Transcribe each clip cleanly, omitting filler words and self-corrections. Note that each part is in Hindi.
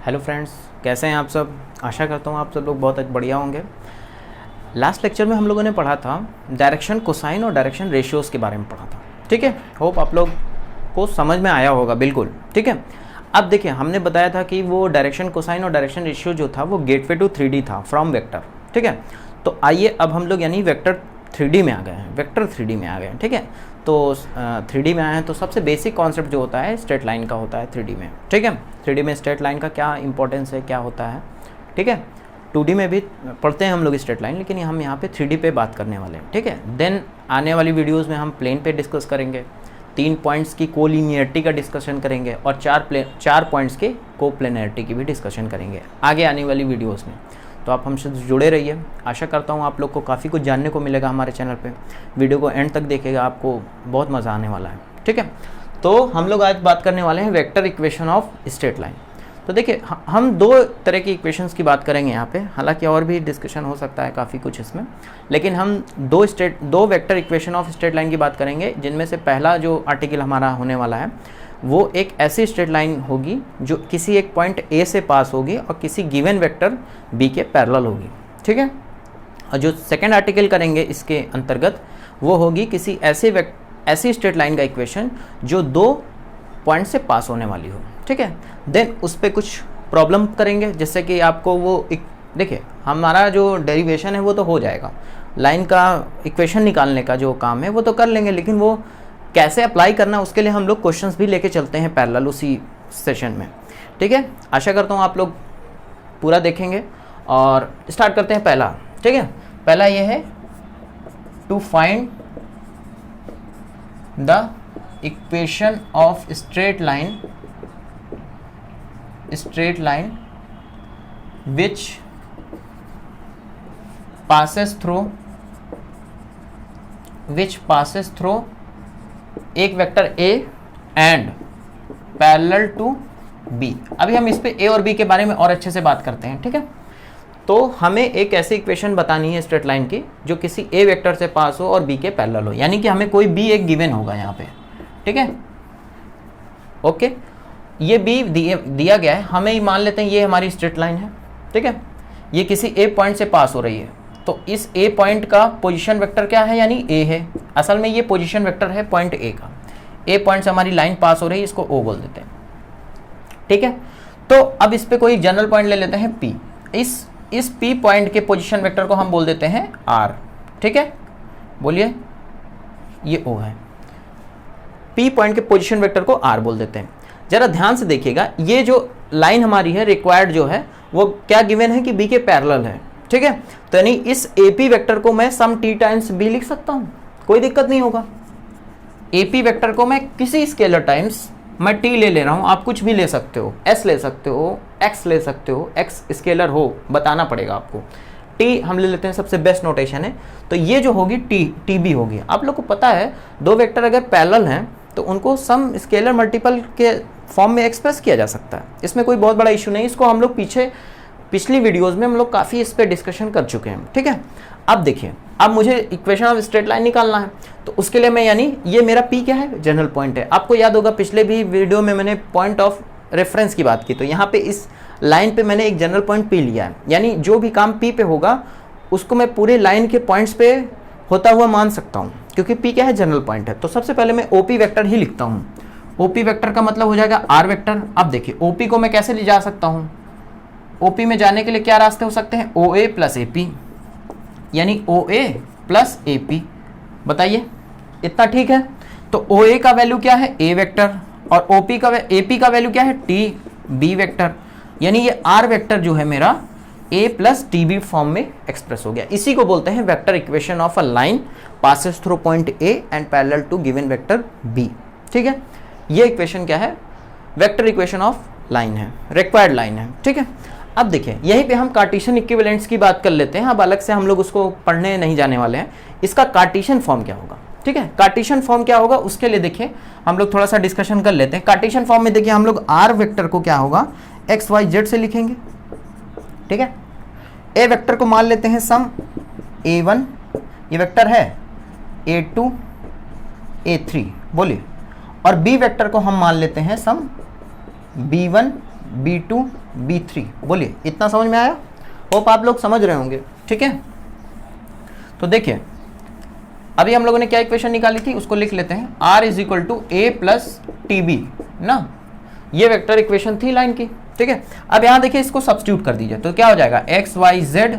हेलो फ्रेंड्स, कैसे हैं आप सब। आशा करता हूँ आप सब लोग बहुत बढ़िया होंगे। लास्ट लेक्चर में हम लोगों ने पढ़ा था डायरेक्शन कोसाइन और डायरेक्शन रेशियोज़ के बारे में पढ़ा था। ठीक है, होप आप लोग को समझ में आया होगा बिल्कुल। ठीक है, अब देखिए हमने बताया था कि वो डायरेक्शन कोसाइन और डायरेक्शन रेशियो जो था वो गेटवे टू 3D था फ्रॉम वेक्टर। ठीक है, तो आइए अब हम लोग यानी वेक्टर 3D में आ गए हैं, वेक्टर 3D में आ गए हैं। ठीक है, तो 3D में आए हैं तो सबसे बेसिक कॉन्सेप्ट जो होता है स्ट्रेट लाइन का होता है 3D में। ठीक है, 3D में स्ट्रेट लाइन का क्या इंपॉर्टेंस है, क्या होता है। ठीक है, 2D में भी पढ़ते हैं हम लोग स्ट्रेट लाइन, लेकिन हम यहाँ पे 3D पे बात करने वाले हैं। ठीक है, देन आने वाली वीडियोज़ में हम प्लेन पे डिस्कस करेंगे, 3 पॉइंट्स की कोलिनियरिटी का डिस्कशन करेंगे और 4 पॉइंट्स के कोप्लेनरिटी की भी डिस्कशन करेंगे आगे आने वाली वीडियोज़ में। तो आप हमसे जुड़े रहिए। आशा करता हूँ आप लोग को काफ़ी कुछ जानने को मिलेगा हमारे चैनल पे। वीडियो को एंड तक देखेगा, आपको बहुत मज़ा आने वाला है। ठीक है, तो हम लोग आज बात करने वाले हैं vector equation of straight line. तो देखिए हम 2 तरह की इक्वेशंस की बात करेंगे यहाँ पे, हालांकि और भी डिस्कशन हो सकता है काफ़ी कुछ इसमें, लेकिन हम 2 vector equation of straight line की बात करेंगे, जिनमें से पहला जो आर्टिकल हमारा होने वाला है वो एक ऐसी स्ट्रेट लाइन होगी जो किसी एक पॉइंट ए से पास होगी और किसी गिवन वेक्टर बी के पैरेलल होगी। ठीक है, और जो सेकंड आर्टिकल करेंगे इसके अंतर्गत वो होगी किसी ऐसी स्ट्रेट लाइन का इक्वेशन जो 2 पॉइंट से पास होने वाली हो। ठीक है, देन उस पर कुछ प्रॉब्लम करेंगे, जिससे कि आपको वो देखिए हमारा जो डेरिवेशन है वो तो हो जाएगा, लाइन का इक्वेशन निकालने का जो काम है वो तो कर लेंगे, लेकिन वो कैसे अप्लाई करना उसके लिए हम लोग क्वेश्चंस भी लेके चलते हैं पैरेलल उसी सेशन में। ठीक है, आशा करता हूँ आप लोग पूरा देखेंगे और स्टार्ट करते हैं पहला। ठीक है, पहला ये है to find the equation of straight line which passes through एक vector A and parallel to B। अभी हम इस पे A और B के बारे में और अच्छे से बात करते हैं। ठीक है, तो हमें एक ऐसी इक्वेशन बतानी है स्ट्रेट लाइन की जो किसी A वेक्टर से पास हो और B के पैरेलल हो, यानी कि हमें कोई B एक गिवन होगा यहाँ पे। ठीक है, ओके, ये B दिया गया है, हमें ही मान लेते हैं ये हमारी स्ट्रेट लाइन है। ठीक है, ये किसी A पॉइंट से पास हो रही है, तो इस A पॉइंट का पोजीशन वेक्टर क्या है, यानी A है। असल में ये पोजीशन वेक्टर है पॉइंट A का। A पॉइंट से हमारी लाइन पास हो रही है, इसको O बोल देते हैं। ठीक है, तो अब इस पे कोई जनरल पॉइंट ले लेते हैं P। इस P पॉइंट के पोजीशन वेक्टर को हम बोल देते हैं R। ठीक है, बोलिए, ये O है, P पॉइंट के पोजीशन वेक्टर को R बोल देते हैं। जरा ध्यान से देखिएगा, ये जो लाइन हमारी है रिक्वायर्ड जो है वो क्या गिवन है कि B के पैरेलल है। ठीक है, तो यानी इस AP वेक्टर को मैं सम T टाइम्स B लिख सकता हूं, कोई दिक्कत नहीं होगा। AP वेक्टर को मैं किसी स्केलर टाइम्स मैं T ले रहा हूं, आप कुछ भी ले सकते हो, S ले सकते हो, X ले सकते हो, X स्केलर हो बताना पड़ेगा आपको। T हम ले लेते हैं, सबसे बेस्ट नोटेशन है। तो ये जो होगी TB होगी। आप लोग को पता है 2 वेक्टर अगर पैरेलल हैं तो उनको सम स्केलर मल्टीपल के फॉर्म में एक्सप्रेस किया जा सकता है, इसमें कोई बहुत बड़ा इशू नहीं। इसको हम लोग पिछली वीडियोस में हम लोग काफ़ी इस पर डिस्कशन कर चुके हैं। ठीक है, अब देखिए, अब मुझे इक्वेशन ऑफ स्ट्रेट लाइन निकालना है, तो उसके लिए मैं यानी ये मेरा P क्या है, जनरल पॉइंट है। आपको याद होगा पिछले भी वीडियो में मैंने पॉइंट ऑफ रेफरेंस की बात की, तो यहाँ पे इस लाइन पे मैंने एक जनरल पॉइंट P लिया है, यानी जो भी काम P पे होगा उसको मैं पूरे लाइन के पॉइंट्स पे होता हुआ मान सकता हूँ, क्योंकि P क्या है, जनरल पॉइंट है। तो सबसे पहले मैं OP वेक्टर ही लिखता हूँ। OP वेक्टर का मतलब हो जाएगा R वेक्टर। अब देखिए OP को मैं कैसे ले जा सकता हूँ, OP में जाने के लिए क्या रास्ते हो सकते हैं, OA प्लस AP, यानी OA प्लस AP। बताइए, इतना ठीक है। तो OA का वैल्यू क्या है, A वेक्टर, और AP का वैल्यू क्या है, B वेक्टर, यानी ये R वेक्टर जो है मेरा A प्लस TB फॉर्म में एक्सप्रेस हो गया। इसी को बोलते हैं vector equation of a line passes through point A and parallel to given vector B। ठीक है, ये इक्वेशन क्या है, वेक्टर इक्वेशन ऑफ लाइन है, रिक्वायर्ड लाइन है। ठीक है, अब देखिए यहीं पे हम कार्टेशियन इक्विवेलेंट्स की बात कर लेते हैं। अब अलग से हम लोग उसको पढ़ने नहीं जाने वाले हैं। इसका कार्टेशियन फॉर्म क्या होगा, ठीक है, कार्टेशियन फॉर्म क्या होगा उसके लिए देखिए हम लोग थोड़ा सा डिस्कशन कर लेते हैं। कार्टेशियन फॉर्म में देखिए हम लोग R वेक्टर को क्या होगा, XYZ से लिखेंगे। ठीक है, A वेक्टर को मान लेते हैं सम A1, ये वेक्टर है A2 A3, बोलिए, और B वेक्टर को हम मान लेते हैं सम B1 B2 B3। बोलिए, इतना समझ में आया? होप आप लोग समझ रहे होंगे, ठीक है। तो देखिए अभी हम लोगों ने क्या इक्वेशन निकाली थी, उसको लिख लेते हैं। R is equal to A plus TB ना, ये वेक्टर इक्वेशन थी लाइन की, ठीक है। अब यहां देखिए इसको सब्स्टिट्यूट कर दीजिए तो क्या हो जाएगा, एक्स वाई जेड,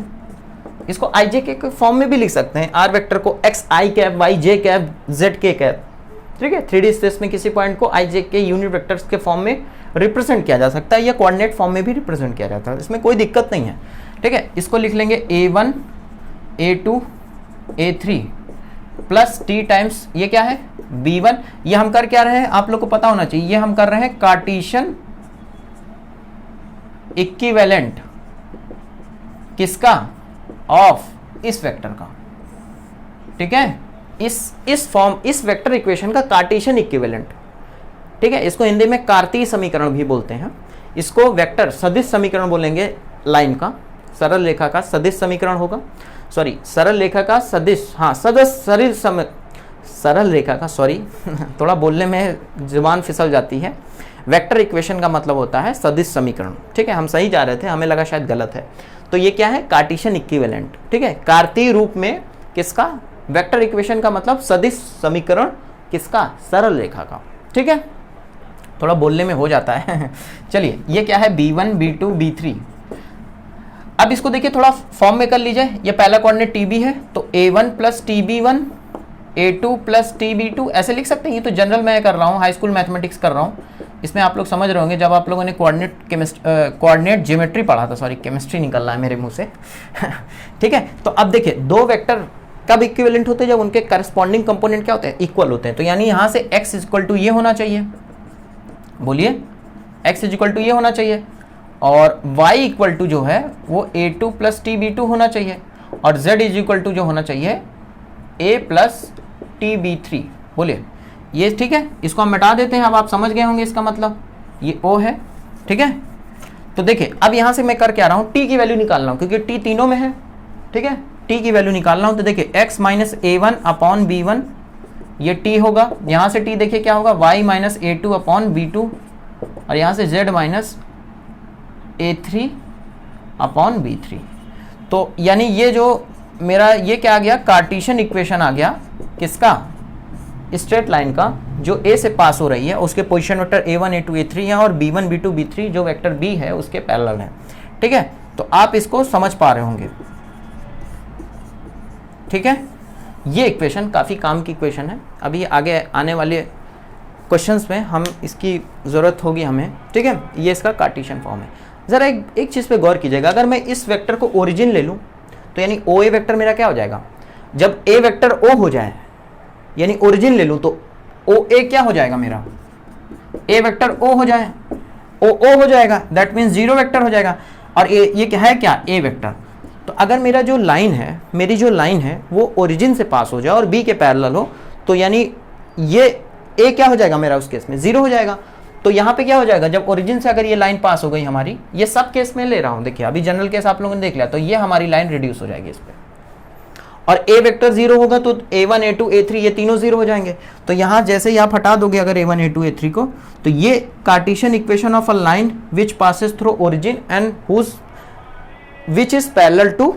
इसको आई जे के फॉर्म में भी लिख सकते हैं। आर वेक्टर को एक्स आई कैप, वाई जे कैप, जेड के कैप, ठीक है। 3D स्पेस में किसी पॉइंट को आई जे के यूनिट वेक्टर्स के फॉर्म में रिप्रेजेंट किया जा सकता है या कोऑर्डिनेट फॉर्म में भी रिप्रेजेंट किया जाता है, इसमें कोई दिक्कत नहीं है, ठीक है। इसको लिख लेंगे A1 A2 A3 plus T times ये क्या है B1। ये हम कर क्या रहे हैं, आप लोग को पता होना चाहिए, ये हम कर रहे हैं कार्टेशियन इक्विवेलेंट किसका, ऑफ इस वेक्टर का, ठीक है। इस फॉर्म, इस वेक्टर इक्वेशन का कार्टेशियन इक्विवेलेंट, ठीक है। इसको हिंदी में कार्तीय समीकरण भी बोलते हैं। इसको वेक्टर सदिश समीकरण बोलेंगे, लाइन का, सरल रेखा का सदिश समीकरण होगा, सॉरी सरल रेखा का सदिश, हाँ सरल रेखा का, सॉरी थोड़ा बोलने में जुबान फिसल जाती है। वेक्टर इक्वेशन का मतलब होता है सदिश समीकरण, ठीक है। हम सही जा रहे थे, हमें लगा शायद गलत है। तो ये क्या है, कार्टेशियन इक्विवेलेंट, ठीक है। कार्तीय रूप में किसका, वेक्टर इक्वेशन का मतलब सदिश समीकरण किसका, सरल रेखा का, ठीक है। थोड़ा बोलने में हो जाता है चलिए ये क्या है, B1 B2 B3। अब इसको देखिए थोड़ा फॉर्म में कर लीजिए। ये पहला कोऑर्डिनेट TB है तो A1 plus TB1 A2 plus TB2 ऐसे लिख सकते हैं। ये तो जनरल मैं कर रहा हूँ, हाई स्कूल मैथमेटिक्स कर रहा हूँ, इसमें आप लोग समझ रहे होंगे जब आप लोगों ने कोऑर्डिनेट ज्योमेट्री पढ़ा था, सॉरी केमिस्ट्री निकल रहा है मेरे मुंह से ठीक है। तो अब देखिए दो वेक्टर कब इक्विवेलेंट होते हैं, जब उनके करस्पॉन्डिंग कंपोनेंट क्या होते हैं, इक्वल होते हैं। तो यानी यहां से x इक्वल टू ये होना चाहिए, बोलिए x इक्वल टू ये होना चाहिए, और y इक्वल टू जो है वो A2 प्लस TB2 होना चाहिए, और z इज इक्वल टू जो होना चाहिए A प्लस TB3। बोलिए ये ठीक है, इसको हम मिटा देते हैं। अब आप समझ गए होंगे इसका मतलब, ये O है, ठीक है। तो देखिए अब यहां से मैं कर क्या रहा हूं, t की वैल्यू निकाल रहा हूं क्योंकि t तीनों में है, ठीक है। t की वैल्यू निकाल रहा हूं तो देखिए x minus A1 upon B1 ये t होगा, यहां से t देखिए क्या होगा, y minus A2 upon B2, और यहां से z minus A3 upon B3। तो यानी ये जो मेरा ये क्या आ गया, कार्टेशियन इक्वेशन आ गया किसका, स्ट्रेट लाइन का, जो A से पास हो रही है, उसके position vector A1 A2 A3 है, और B1 B2 B3 जो वेक्टर B है उसके पैरेलल है, ठीक है। तो आप इसको समझ पा रहे होंगे, ठीक है। ये इक्वेशन काफी काम की इक्वेशन है, अभी आगे आने वाले क्वेश्चंस में हम इसकी जरूरत होगी हमें, ठीक है। ये इसका कार्टेशियन फॉर्म है। जरा एक चीज पे गौर कीजिएगा, अगर मैं इस वेक्टर को ओरिजिन ले लूं तो यानी OA वेक्टर मेरा क्या हो जाएगा, जब A वेक्टर O हो जाए यानी ओरिजिन ले लूं तो OA क्या हो जाएगा मेरा, A वेक्टर O हो जाए, O हो जाएगा, दैट मीन्स जीरो वेक्टर हो जाएगा। और ये क्या है, क्या A वेक्टर। तो अगर मेरा जो लाइन है, मेरी जो लाइन है वो ओरिजिन से पास हो जाए और B के पैरेलल हो, तो यानी ये A क्या हो जाएगा मेरा, उस केस में जीरो हो जाएगा। तो यहाँ पे क्या हो जाएगा, जब ओरिजिन से अगर ये लाइन पास हो गई हमारी, ये सब केस में ले रहा हूँ, देखिए अभी जनरल केस आप लोगों ने देख लिया, तो ये हमारी लाइन रिड्यूस हो जाएगी इस पे, और A वेक्टर जीरो होगा तो A1 A2 A3 ये तीनों जीरो हो जाएंगे। तो यहाँ जैसे ही आप हटा दोगे अगर A1 A2 A3 को, तो ये Cartesian equation of a line which passes through origin and whose which is parallel to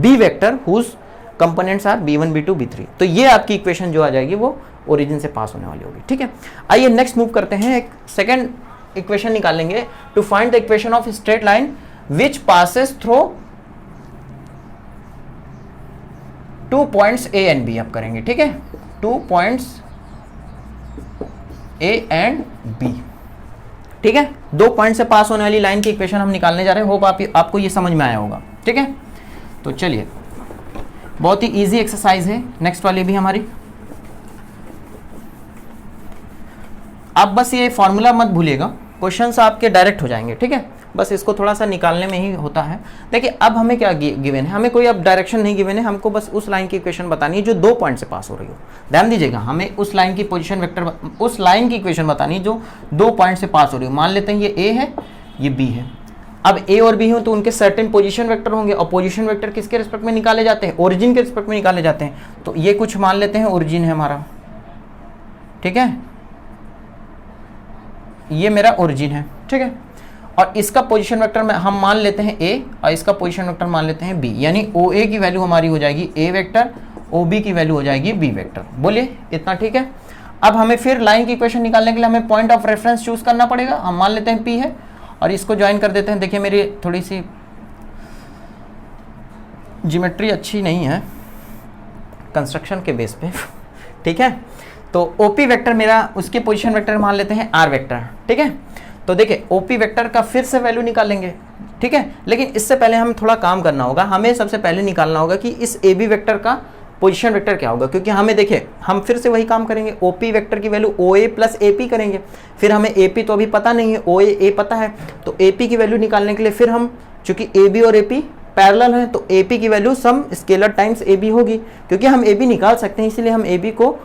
B vector whose components are B1 B2 B3। तो ये आपकी इक्वेशन जो आ जाएगी वो ओरिजिन से पास होने वाली होगी, ठीक है। आइए नेक्स्ट मूव करते हैं, एक सेकंड इक्वेशन निकालेंगे to find the equation of straight line which passes through 2 points A and B अब करेंगे, ठीक है। 2 पॉइंट्स A एंड B, ठीक है। 2 पॉइंट से पास होने वाली लाइन की इक्वेशन हम निकालने जा रहे हैं। होप आपको ये समझ में आया होगा, ठीक है। तो चलिए बहुत ही इजी एक्सरसाइज है नेक्स्ट वाली भी हमारी। आप बस ये फॉर्मूला मत भूलिएगा, क्वेश्चंस आपके डायरेक्ट हो जाएंगे, ठीक है। बस इसको थोड़ा सा निकालने में ही होता है। देखिए अब हमें क्या गिवन है, हमें कोई अब डायरेक्शन नहीं गिवन है, हमको बस उस लाइन की इक्वेशन बतानी है जो 2 पॉइंट से पास हो रही हो। ध्यान दीजिएगा, हमें उस लाइन की पोजीशन वेक्टर, उस लाइन की इक्वेशन बतानी है जो 2 पॉइंट से पास हो रही हो। मान लेते हैं ये A है, ये B है। अब A और B हो तो उनके सर्टेन पोजीशन वेक्टर होंगे, और पोजीशन वेक्टर किसके रिस्पेक्ट में निकाले जाते हैं, ओरिजिन के रिस्पेक्ट में निकाले जाते हैं। तो ये कुछ मान लेते हैं ओरिजिन है हमारा, ठीक है, ये मेरा ओरिजिन है, ठीक है। और इसका पोजीशन वेक्टर में हम मान लेते हैं ए और इसका पोजीशन वेक्टर मान लेते हैं बी, यानी ओ ए की वैल्यू हमारी हो जाएगी ए वेक्टर, ओ बी की वैल्यू हो जाएगी बी वेक्टर। बोलिए इतना ठीक है। अब हमें फिर लाइन की इक्वेशन निकालने के लिए हमें पॉइंट ऑफ रेफरेंस चूज करना पड़ेगा। हम मान लेते हैं पी है और इसको ज्वाइन कर देते हैं। देखिए मेरी थोड़ी सी ज्योमेट्री अच्छी नहीं है कंस्ट्रक्शन के बेस पे ठीक है। तो ओपी वेक्टर मेरा उसके पोजीशन वेक्टर मान लेते हैं आर वेक्टर, ठीक है। तो देखिए ओपी वेक्टर का फिर से वैल्यू निकालेंगे, ठीक है। लेकिन इससे पहले हमें थोड़ा काम करना होगा। हमें सबसे पहले निकालना होगा कि इस ए बी वेक्टर का पोजीशन वेक्टर क्या होगा, क्योंकि हमें देखिए हम फिर से वही काम करेंगे, ओपी वेक्टर की value O A plus A P करेंगे। फिर हमें ए पी तो अभी पता नहीं है, ओ ए पता है, तो ए पी की वैल्यू निकालने के लिए फिर हम चूंकि ए बी और ए पी पैरेलल है तो ए पी की value some scalar times A B होगी, क्योंकि हम ए बी निकाल सकते हैं इसीलिए हम ए बी को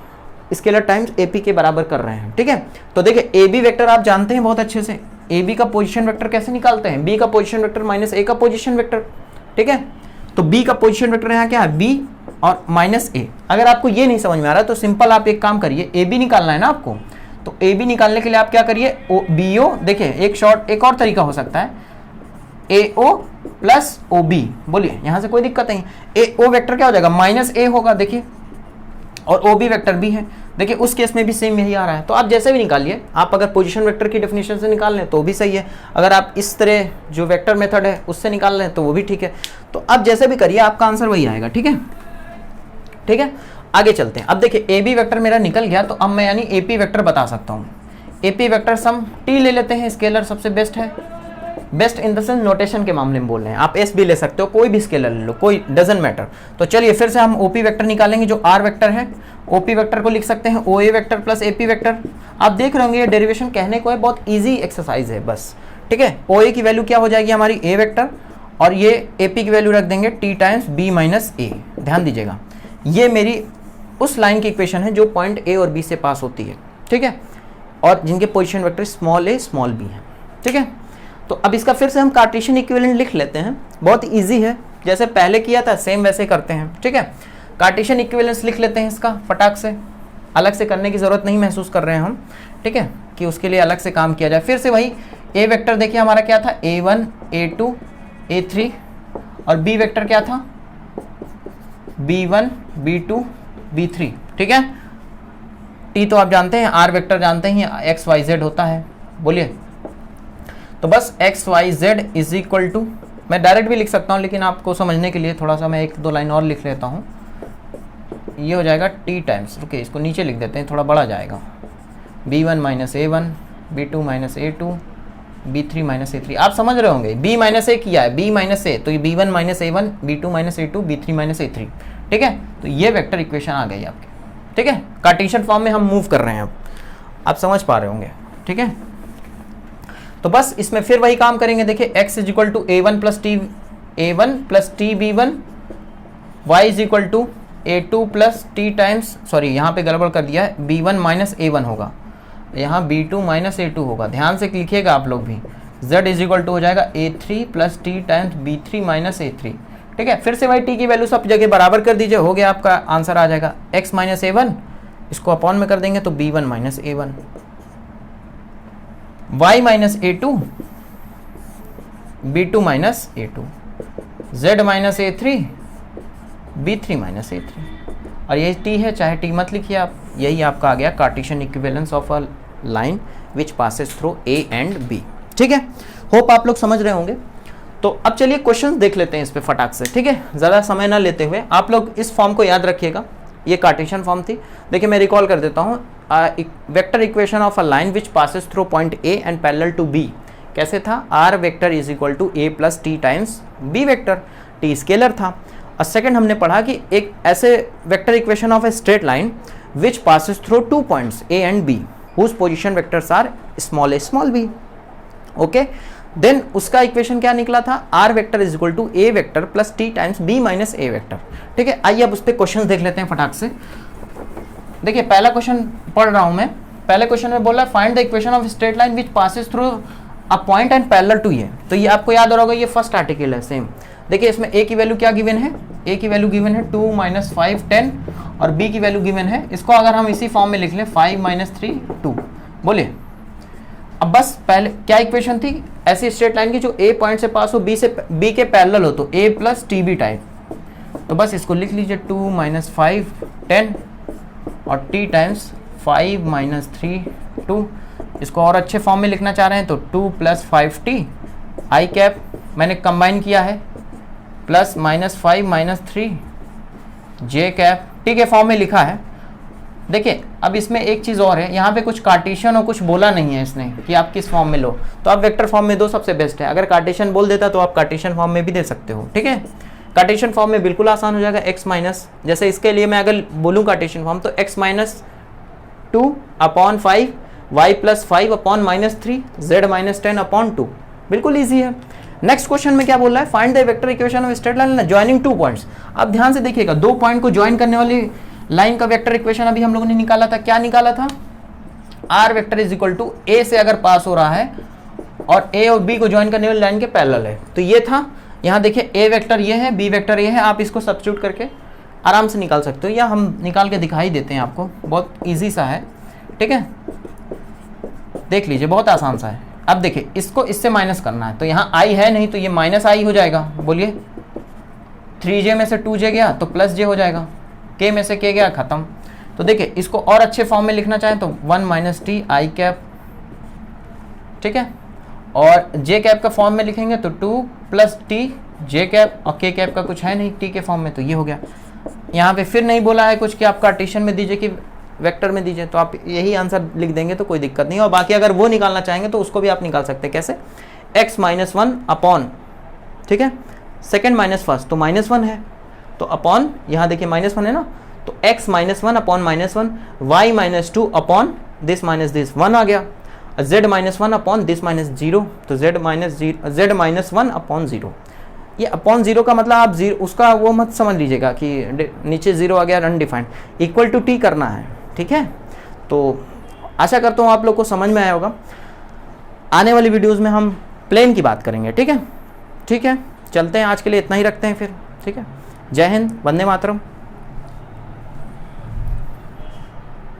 स्केलर टाइम्स ए पी के बराबर कर रहे हैं, ठीक है। तो देखिए ए बी वेक्टर आप जानते हैं बहुत अच्छे से, ए बी का पोजीशन वेक्टर कैसे निकालते हैं, बी का पोजीशन वेक्टर माइनस ए का पोजीशन वेक्टर, ठीक है। तो बी का पोजीशन वेक्टर यहाँ क्या है, बी और माइनस ए। अगर आपको ये नहीं समझ में आ रहा तो सिंपल आप एक काम करिए, ए बी निकालना है ना आपको, तो ए बी निकालने के लिए आप क्या करिए, बी ओ, देखिए एक और तरीका हो सकता है, ए ओ प्लस ओ बी। बोलिए यहां से कोई दिक्कत नहीं। ए ओ वेक्टर क्या हो जाएगा, माइनस ए होगा देखिए, और ओ बी वेक्टर बी है, देखिए उस केस में भी सेम यही आ रहा है। तो आप जैसे भी निकालिए, आप अगर पोजीशन वेक्टर की डेफिनेशन से निकाल लें तो भी सही है, अगर आप इस तरह जो वेक्टर मेथड है उससे निकाल लें तो वो भी ठीक है। तो आप जैसे भी करिए आपका आंसर वही आएगा, ठीक है। ठीक है, आगे चलते हैं। अब देखिए ए बी वेक्टर मेरा निकल गया, तो अब मैं यानी ए पी वेक्टर बता सकता हूँ। A P vector some tea ले लेते हैं, स्केलर सबसे बेस्ट है, best in the sense notation के मामले में बोल रहे हैं। आप एस भी ले सकते हो, कोई भी स्केलर ले लो, कोई डजंट मैटर। तो चलिए फिर से हम ओपी वेक्टर निकालेंगे जो आर वेक्टर है। ओपी वेक्टर को लिख सकते हैं ओ ए वेक्टर प्लस एपी वेक्टर। आप देख रहे होंगे ये डेरिवेशन कहने को है, बहुत इजी एक्सरसाइज है बस, ठीक है। ओ ए की वैल्यू क्या हो जाएगी हमारी ए वेक्टर, और ये एपी की वैल्यू रख देंगे टी टाइम्स बी माइनस ए। ध्यान दीजिएगा ये मेरी उस लाइन की इक्वेशन है जो पॉइंट ए और बी से पास होती है, ठीक है, और जिनके position vector small A small B है, ठीक है। तो अब इसका फिर से हम कार्टेशियन इक्विवेलेंट लिख लेते हैं, बहुत इजी है, जैसे पहले किया था सेम वैसे करते हैं, ठीक है। कार्टेशियन इक्विवेलेंस लिख लेते हैं इसका फटाक से, अलग से करने की जरूरत नहीं महसूस कर रहे हैं हम, ठीक है, कि उसके लिए अलग से काम किया जाए। फिर से वही ए वेक्टर देखिए हमारा क्या था, a1 a2 a3, और बी वेक्टर क्या था, b1 b2 b3, ठीक है। टी तो आप जानते हैं, आर वेक्टर जानते हैं एक्स वाई जेड होता है। बोलिए तो बस X Y Z is equal to, मैं डायरेक्ट भी लिख सकता हूँ लेकिन आपको समझने के लिए थोड़ा सा मैं एक दो लाइन और लिख लेता हूँ। ये हो जाएगा टी टाइम्स, रुकिए इसको नीचे लिख देते हैं, थोड़ा बड़ा जाएगा, b1 minus a1 b2 minus a2 b3 minus a3। आप समझ रहे होंगे b माइनस ए किया है, b माइनस ए, तो ये b1 minus a1 b2 minus a2 b3 minus a3, ठीक है। तो ये वेक्टर इक्वेशन आ गई आपके, ठीक है। कार्टेशियन फॉर्म में हम मूव कर रहे हैं, अब आप समझ पा रहे होंगे, ठीक है। तो बस इसमें फिर वही काम करेंगे, देखिए x is equal to a1 plus T b1, y is equal to a2 plus T times, sorry यहाँ पे गड़बड़ कर दिया है, b1 माइनस a1 होगा, यहाँ b2 माइनस a2 होगा, ध्यान से लिखिएगा आप लोग भी। z इज इक्वल टू हो जाएगा a3 plus T times b3 minus a3, ठीक है। फिर से भाई t की वैल्यू सब जगह बराबर कर दीजिए, हो गया आपका आंसर आ जाएगा x माइनस a1, इसको अपॉन में कर देंगे तो b1 minus a1, y minus a2 b2 minus a2, z minus a3 b3 minus a3, और ये t है, चाहे t मत लिखिए आप, यही आपका आ गया Cartesian equivalence of a line which passes through a and b, ठीक है। होप आप लोग समझ रहे होंगे। तो अब चलिए क्वेश्चंस देख लेते हैं इस पे फटाक से, ठीक है, ज़्यादा समय ना लेते हुए। आप लोग इस फॉर्म को याद रखिएगा, ये कार्टेशियन फॉर्म थी। देखिए मैं रिकॉल कर देता हूँ, vector equation of a line which passes through point A and parallel to B कैसे था, R vector is equal to A plus T times B vector, T scalar था। और सेकंड हमने पढ़ा कि एक ऐसे vector equation of a straight line which passes through two points A and B whose position vectors are small A small B, okay. Then उसका इक्वेशन क्या निकला था, R vector is equal to A vector plus T times B minus A vector, ठीक है। आइए अब उस पर क्वेश्चन देख लेते हैं फटाक से। देखिए पहला क्वेश्चन पढ़ रहा हूं मैं, पहले क्वेश्चन में बोला find the equation of straight line which passes through a point and parallel to ये, तो ये आपको याद हो रहा होगा, ये फर्स्ट आर्टिकल है सेम। देखिए इसमें a की वैल्यू क्या गिवन है, a की वैल्यू गिवन है 2 माइनस 5 10, और b की वैल्यू गिवन है, इसको अगर हम इसी फॉर्म में लिख लें 5 माइनस 3 2। बोलिए अब बस पहले क्या इक्वेशन थी, ऐसी स्ट्रेट लाइन की जो ए पॉइंट से पास हो, बी के पैरेलल हो, तो ए प्लस टी बी टाइप। तो बस इसको लिख लीजिए 2 - 5 10 और t टाइम्स 5 - 3 2। इसको और अच्छे फॉर्म में लिखना चाह रहे हैं तो 2 + 5t आई कैप मैंने कंबाइन किया है प्लस -5 - 3 जे कैप टी के फॉर्म में लिखा है। देखिए अब इसमें एक चीज़ और है, यहाँ पे कुछ कार्टेशियन और कुछ बोला नहीं है इसने कि आप किस फॉर्म में लो, तो आप वेक्टर फॉर्म में दो, सबसे बेस्ट है। अगर कार्टेशियन बोल देता तो आप कार्टेशियन फॉर्म में भी दे सकते हो, ठीक है। कार्टेशियन फॉर्म में बिल्कुल आसान हो जाएगा, x माइनस, जैसे इसके लिए मैं अगर बोलूँ कार्टेशियन फॉर्म तो x - 2/5 y + 5/-3 z - 10/2, बिल्कुल ईजी है। नेक्स्ट क्वेश्चन में क्या बोल रहा है, find the vector equation of straight line joining 2 points. अब ध्यान से देखिएगा, 2 पॉइंट को ज्वाइन करने वाली लाइन का वेक्टर इक्वेशन अभी हम लोगों ने निकाला था, क्या निकाला था, R vector is equal to A से अगर पास हो रहा है और ए और बी को ज्वाइन करने वाली लाइन के पैरेलल है, तो ये था। यहाँ देखिए ए वेक्टर ये है, बी वेक्टर ये है, आप इसको सब्स्टिट्यूट करके आराम से निकाल सकते हो, या हम निकाल के दिखाई देते हैं आपको, बहुत ईजी सा है, ठीक है। देख लीजिए बहुत आसान सा है। अब देखिए इसको इससे माइनस करना है, तो यहाँ आई है नहीं तो ये -i हो जाएगा, बोलिए 3j में से 2j गया तो +j हो जाएगा, k में से k गया खत्म। तो देखिए इसको और अच्छे फॉर्म में लिखना चाहें तो 1 - t आई कैप, ठीक है, और j कैप का फॉर्म में लिखेंगे तो 2 + t j कैप, और k कैप का कुछ है नहीं t के फॉर्म में, तो ये हो गया। यहाँ पे फिर नहीं बोला है कुछ कि आप कार्टेशियन में दीजिए कि वेक्टर में दीजिए, तो आप यही आंसर लिख देंगे तो कोई दिक्कत नहीं है। और बाकी अगर वो निकालना चाहेंगे तो उसको भी आप निकाल सकते हैं, कैसे, x - 1 अपॉन, ठीक है, सेकेंड माइनस फर्स्ट तो -1 है, तो अपॉन यहाँ देखिए -1 है ना, तो x - 1 upon -1, y - 2 upon this minus this 1 आ गया, z - 1 अपॉन दिस -0, तो z - 1 अपॉन 0। ये अपॉन 0 का मतलब आप 0 उसका वो मत समझ लीजिएगा कि नीचे 0 आ गया अनडिफाइंड, इक्वल टू t करना है, ठीक है। तो आशा करता हूँ आप लोग को समझ में आया होगा। आने वाली वीडियोस में हम प्लेन की बात करेंगे, ठीक है। ठीक है, चलते हैं, आज के लिए इतना ही रखते हैं फिर, ठीक है। जय हिंद, वंदे मातरम।